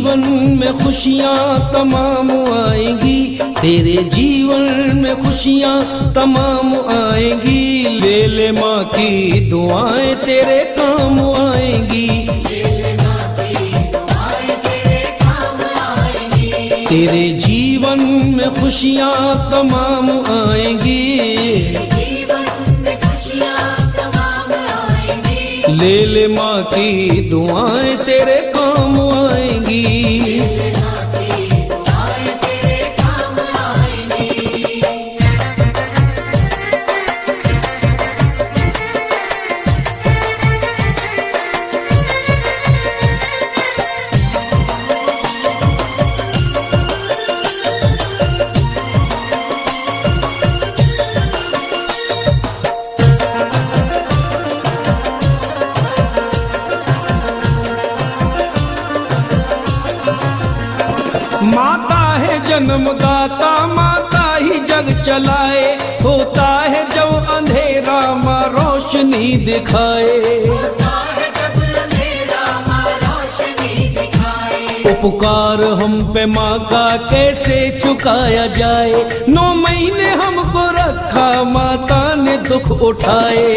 जीवन में खुशियाँ तमाम आएंगी, तेरे जीवन में खुशियाँ तमाम आएंगी। ले ले माँ की दुआएं तेरे काम आएंगी, तेरे जीवन में खुशियाँ तमाम आएंगी। ले ले माँ की दुआएं तेरे काम आएंगी। माता है जन्मदाता, माता ही जग चलाए, होता है जब अंधेरा माँ रोशनी दिखाए। उपकार हम पे माँ का कैसे चुकाया जाए, 9 महीने हमको रखा माता ने दुख उठाए।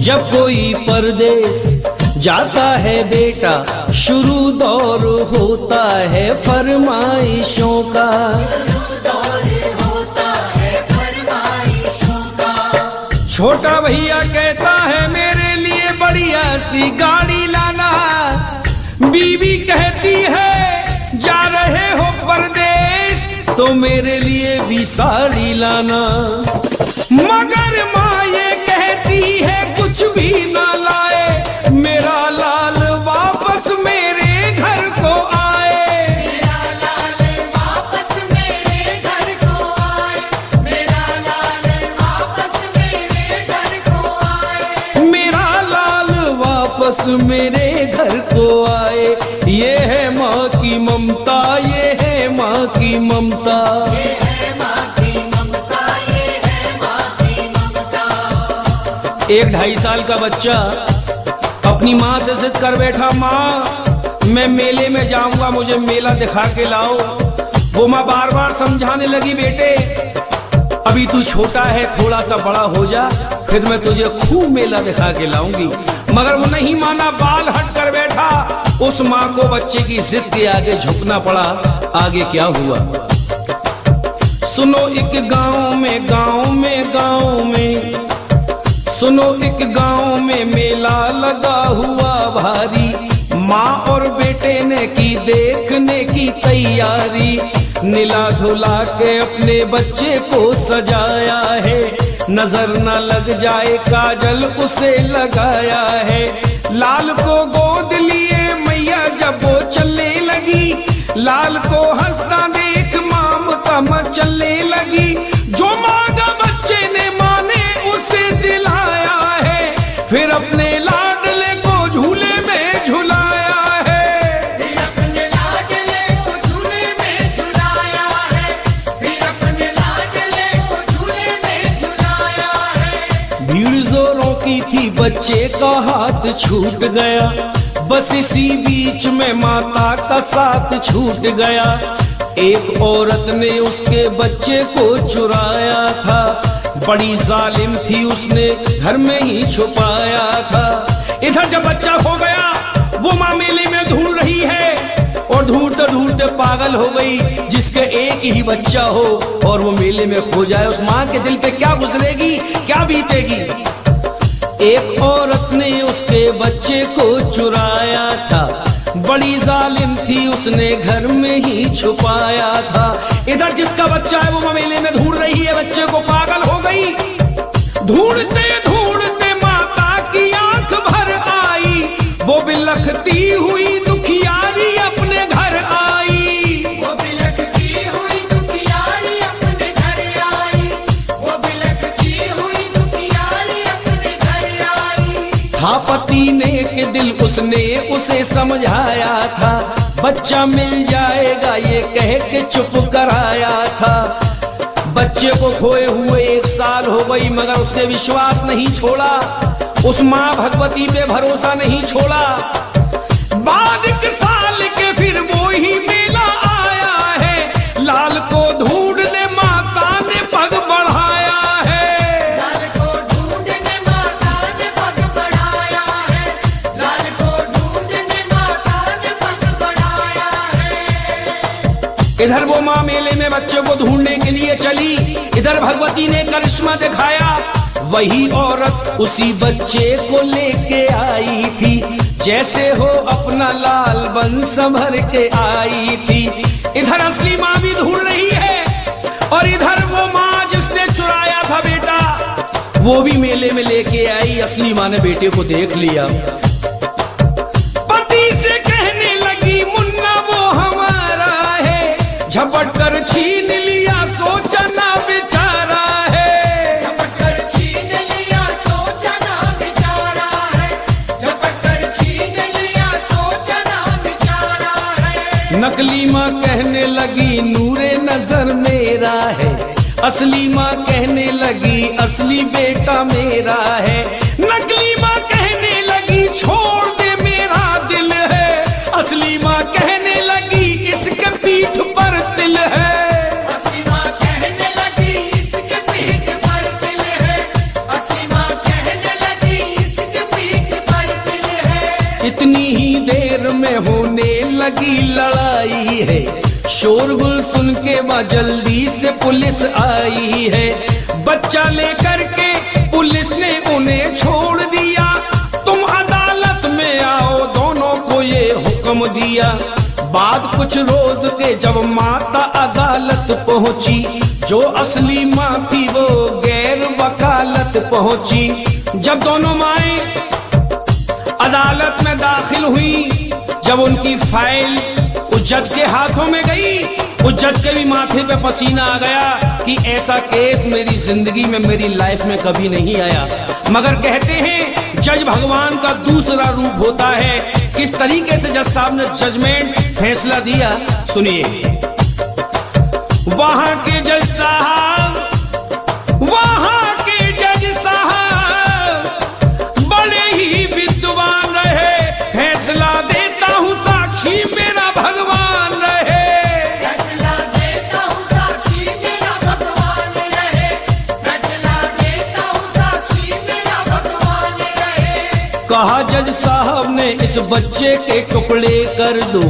जब कोई परदेश जाता है बेटा, शुरू दौर होता है फरमाइशों का। छोटा भैया कहता है मेरे लिए बढ़िया सी गाड़ी लाना, बीवी कहती है जा रहे हो परदेश तो मेरे लिए भी साड़ी लाना। मगर माँ ये कहती है कुछ भी ना लाए, मेरा लाल वापस मेरे घर को आए। मेरा लाल वापस मेरे घर को आए, मेरा लाल वापस मेरे घर को आए, मेरा लाल वापस मेरे घर को आए। ये है माँ की ममता, ये है माँ की ममता। एक 2.5 साल का बच्चा अपनी माँ से जिद कर बैठा, माँ मैं मेले में जाऊंगा, मुझे मेला दिखा के लाओ। वो माँ बार बार समझाने लगी, बेटे अभी तू छोटा है, थोड़ा सा बड़ा हो जा, फिर मैं तुझे खूब मेला दिखा के लाऊंगी। मगर वो नहीं माना, बाल हट कर बैठा। उस माँ को बच्चे की जिद के आगे झुकना पड़ा। आगे क्या हुआ सुनो। एक गाँव में सुनो, एक गांव में मेला लगा हुआ भारी। माँ और बेटे ने की देखने की तैयारी, नीला धुला के अपने बच्चे को सजाया है, नजर न लग जाए काजल उसे लगाया है। लाल को गोद लिए मैया जब वो चलने लगी, लाल को हंसता देख ममता मचलने लगी। जो मांगा बच्चे ने माँ ने उसे दिलाया है, फिर अपने लाडले को झूले में झुलाया है। फिर अपने लाडले को झूले में झुलाया है, फिर अपने लाडले को झूले में झुलाया है। भीड़ जोरों की थी, बच्चे का हाथ छूट गया, बस इसी बीच में माता का साथ छूट गया। एक औरत ने उसके बच्चे को चुराया था, बड़ी जालिम थी, उसने घर में ही छुपाया था। इधर जब बच्चा खो गया, वो माँ मेले में ढूंढ रही है और ढूंढते ढूंढते पागल हो गई। जिसके एक ही बच्चा हो और वो मेले में खो जाए, उस माँ के दिल पे क्या गुजरेगी, क्या बीतेगी। एक औरत ने उसके बच्चे को चुराया था, बड़ी जालिम थी, उसने घर में ही छुपाया था। इधर जिसका बच्चा है वो मेले में ढूंढ रही है, बच्चे को पागल हो गई। ढूंढते ढूंढते माता की आंख भर आई, वो बिलखती हुई दुखियारी अपने घर आई। वो बिलखती हुई दुखियारी अपने घर आई, वो बिलखती हुई दुखियारी अपने घर आई। था पति ने के दिल उसने उसे समझाया था, बच्चा मिल जाएगा ये कह के चुप कराया था। बच्चे को खोए हुए 1 साल गई, मगर उसने विश्वास नहीं छोड़ा, उस माँ भगवती पे भरोसा नहीं छोड़ा। बाद एक साल के फिर वो ही मेला आया है, लाल को ढूंढने माता ने पग बढ़ाया है। लाल को ढूंढने माता ने पग बढ़ाया है, लाल को ढूंढने माता ने पग बढ़ाया है। इधर वो माँ मेले में बच्चे को ढूंढने के लिए चली, इधर भगवती ने करिश्मा दिखाया। वही औरत उसी बच्चे को लेके आई थी, जैसे हो अपना लाल बन संभर के आई थी। इधर असली माँ भी ढूंढ रही है और इधर वो माँ जिसने चुराया था बेटा, वो भी मेले में लेके आई। असली माँ ने बेटे को देख लिया, पति से कहने लगी मुन्ना वो हमारा है, झपट कर छीन लिया सोचा ना बेचारा है। झपट कर छीन लिया सोचा ना बेचारा है, झपट कर छीन लिया सोचा ना बेचारा है। नकली माँ कहने लगी नूरे नजर मेरा है, असली माँ कहने लगी असली बेटा मेरा है। नकली माँ कहने लगी छोड़ दे मेरा दिल है, असली माँ कहने लगी इसके पीठ पर दिल है। असली माँ कहने लगी इसके पीठ पर दिल है, असली माँ कहने लगी इसके पीठ पर दिल है। इतनी ही देर में होने लगी लड़ाई है, शोरगुल सुन के वहाँ जल्दी से पुलिस आई है। बच्चा लेकर के पुलिस ने उन्हें छोड़ दिया, तुम अदालत में आओ दोनों को ये हुक्म दिया। बाद कुछ रोज के जब माता अदालत पहुंची, जो असली माँ थी वो गैर वकालत पहुंची। जब दोनों माएं अदालत में दाखिल हुई, जब उनकी फाइल उस जज के हाथों में गई, उस जज के भी माथे पे पसीना आ गया कि ऐसा केस मेरी जिंदगी में, मेरी लाइफ में कभी नहीं आया। मगर कहते हैं जज भगवान का दूसरा रूप होता है। किस तरीके से जज साहब ने जजमेंट फैसला दिया सुनिए। वहां के जज साहब, वहां के जज साहब बड़े ही विद्वान रहे, फैसला देता हूँ साक्षी मेरा भगवान रहे। फैसला देता हूँ साक्षी मेरा भगवान रहे, फैसला देता हूँ साक्षी मेरा भगवान रहे। कहा जज साहब ने इस बच्चे के टुकड़े कर दो,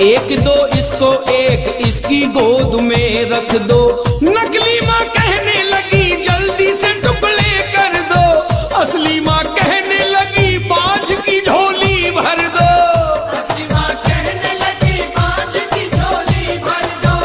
एक दो इसको एक इसकी गोद में रख दो। नकली माँ कहने लगी जल्दी से टुकड़े कर दो, असली माँ कहने लगी बाज की झोली भर दो। असली माँ कहने लगी बाज की झोली भर दो,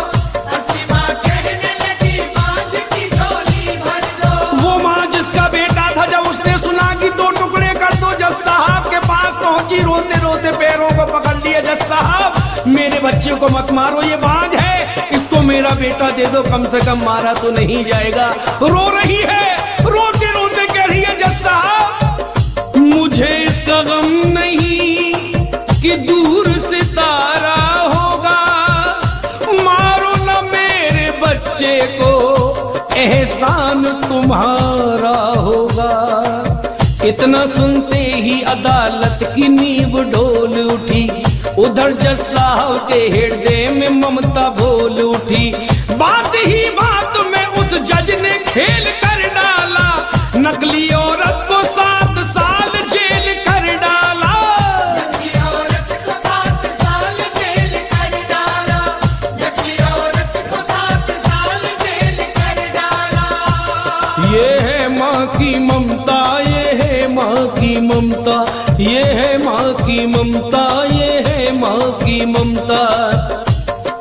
असली माँ कहने लगी बाज की झोली भर दो। वो माँ जिसका बेटा था, जब उसने सुना कि दो टुकड़े कर दो, जज साहब के पास पहुंची, रोते रोते पैरों को पकड़ लिया। जज साहब मेरे बच्चे को मत मारो, ये बाज है, इसको मेरा बेटा दे दो, कम से कम मारा तो नहीं जाएगा। रो रही है, रोते रोते कह रही है जज साहब मुझे इसका गम नहीं कि दूर सितारा होगा, मारो न मेरे बच्चे को एहसान तुम्हारा होगा। इतना सुनते ही अदालत की नींव डोल उठी, उधर जज साहब के हृदय में ममता बोल उठी। बात ही बात में उस जज ने खेल कर डाला, नकली औरत को 7 साल जेल कर डाला। नकली औरत को 7 साल जेल कर डाला, नकली औरत को 7 साल जेल कर डाला। ये है माँ की ममता, ये है माँ की ममता, ये है माँ की ममता, ये है माँ की ममता।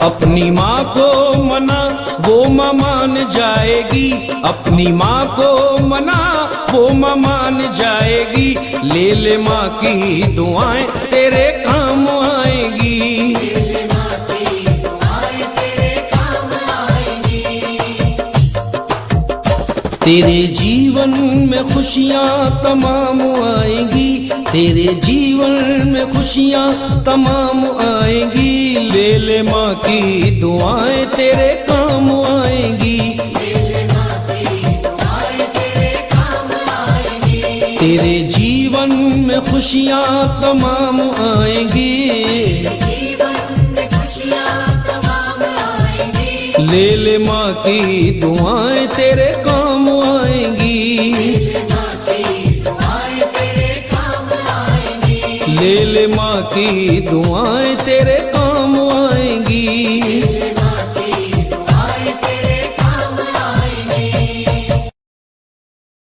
अपनी माँ को मना वो माँ मान जाएगी, अपनी माँ को मना वो माँ मान जाएगी। ले ले माँ की दुआएं तेरे काम आएगी। तेरे जीवन में खुशियाँ तमाम आएंगी, तेरे जीवन में खुशियाँ तमाम आएंगी। ले ले माँ की दुआएं तेरे काम आएंगी। ले ले माँ की दुआएं तेरे जीवन में खुशियाँ तमाम आएंगी, ले ले माँ की दुआएं तेरे काम आएंगी, ले ले माँ की दुआएं तेरे काम